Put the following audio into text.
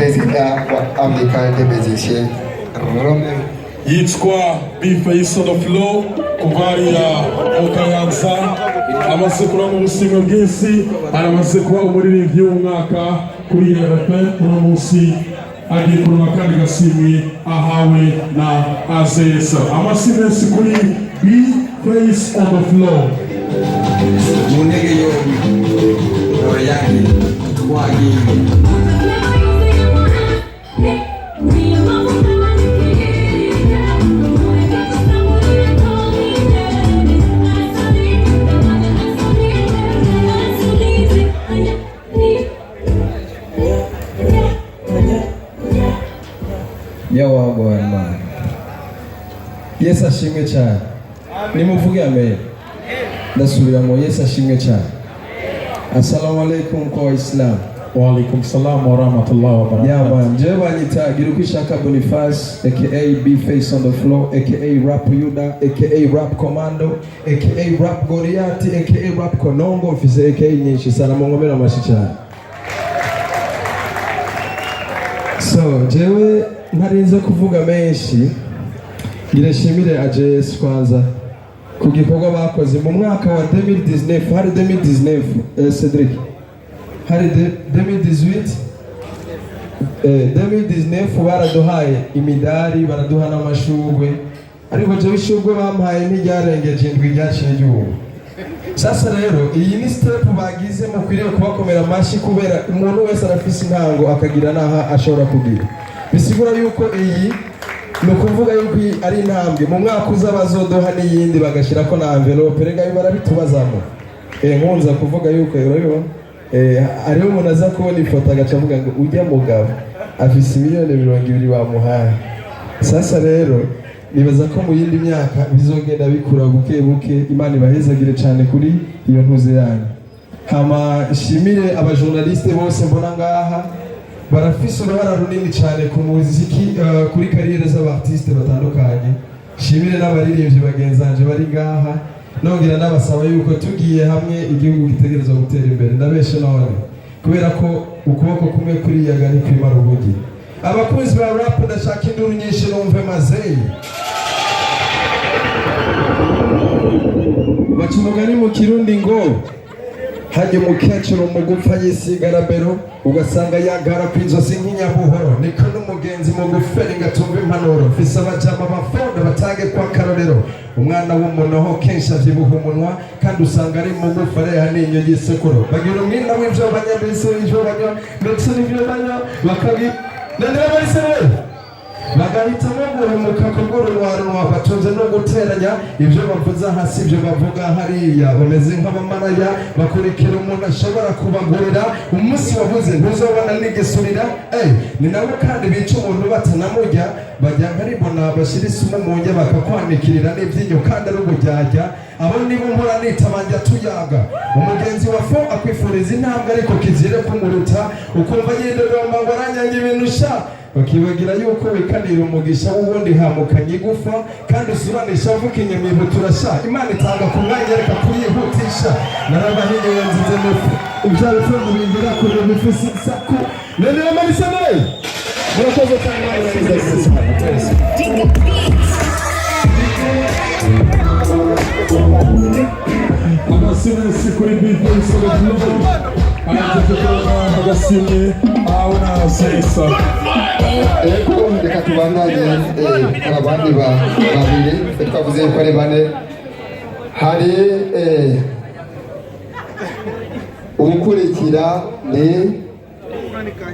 perezida wa Amical des Musiciens Romain yitwa B-Face on the floor kuvaria Okayanza amaze kuranga ubusimwe bw'isi aramaze kuba umuririmbyi w'umwaka kuri RFM uno munsi agiye kuruma kandi gasimwe ahawe na AZS amasimensi kuri B-Face on the floor munege yombi orayaki twagi Yawagwana Yesu ashimwe cyane nimuvuge amen ndasubiramo Yesu ashimwe cyane Assalamu alaikum kwa Islam wa alaikum salam wa rahmatullahi wa barakatuh yaba nje banyita Girukwishaka Boniface aka B-Face on the floor aka Rap Yuda aka Rap Commando aka Rap Goliath aka Rap Konongo mfise aka nyinshi sana mungomera amashi cyane so jewe ntarinze kuvuga menshi ngireshimire AJS kwanza ku gikorwa bakoze mu mwaka wa 2019 hari 2019 Cedric hari 2018 baraduhaye imidari baraduha n'amashugwe ariko je bishugwe bampaye ntiryarengeje indwi ryaciye ry'ubu sasa rero iyi ni step bagize mu kwiriye kubakomera amashi kubera umuntu wese arafise intango akagira naha ashobora kugira bisigura yuko iyi no kuvuga yuko ari intambwe mu mwaka uzabazodoha n'iyindi bagashira ko na envelope rega barabitubazamo nkunza kuvuga yuko rero ariho umuntu aza kubona ifoto agaca avuga ngo ujya mugabo afise miliyoni 200 bamuhaye sasa rero nibaza ko mu yindi myaka bizogenda bikura buke buke Imana ibahezagire cyane kuri iyo ntuze yanyu hama shimire abajournaliste bose mbona ngaha barafise uruhara runini cyane ku muziki kuri kariyere z'abartiste batandukanye shimire n'abaririmbyi bagenzanje bari ngaha nongera nabasaba yuko tugiye hamwe igihugu gitegerezwa gutera imbere ndabeshe none kubera ko ukuboko kumwe kuri yaga ni kwimara ubugi abakunzi ba rap ndashaka induru nyinshi numve mazeyi bacumugani mu kirundi ngo hajye umukecuru mugupfa yisigarabero ugasanga yagara kw'izosi nk'inyabuhoro niko n'umugenzi muguferi ngatumva impanuro fise abajama bafonda batage kwa karorero umwana w'umunoho kenshi avyibuha umunwa kandi usanga ari mugufa reha n'inyo y'isekuro bagira umwina w'ivyo banyabise ivyo banyo ndetse n'ivyo banyo bakabi nandira barisere bagahitamo guhemuka kugurunwa batunze no guteranya ibyo bavuza hasi ibyo bavuga hariya bameze nk'abamaraya bakurikira umuntu ashobora kubagurira umunsi wabuze ntuzobona n'igisurira ni nabo kandi bica umuntu batanamurya bajya nkaribona bashyira isumu mu njya bakakwanikirira n'ibyinyo kandi ari ubujyajya abo nibo mpora nita banja tuyaga umugenzi wa fo akwifuriza intambwe ariko kizire kumuruta ukumva yidodomba ngo aranyange ibintu sha bakibagira yuko wikanira umugisha w'ubundi hamukanye igufa kandi usuranisha avuka inyamibu turasha Imana itanga ku mwanya reka kuyihutisha narabahiye nzize mufu ibyaro cyo mubingira kuri bifisi saku nene manisane murakoze cyane amasimensi kuri B-Face on the floor araje kuranga agasimye aho na AZS reka tubandanye abandi babiri twavuze ko ari bane hari ubukurikira ni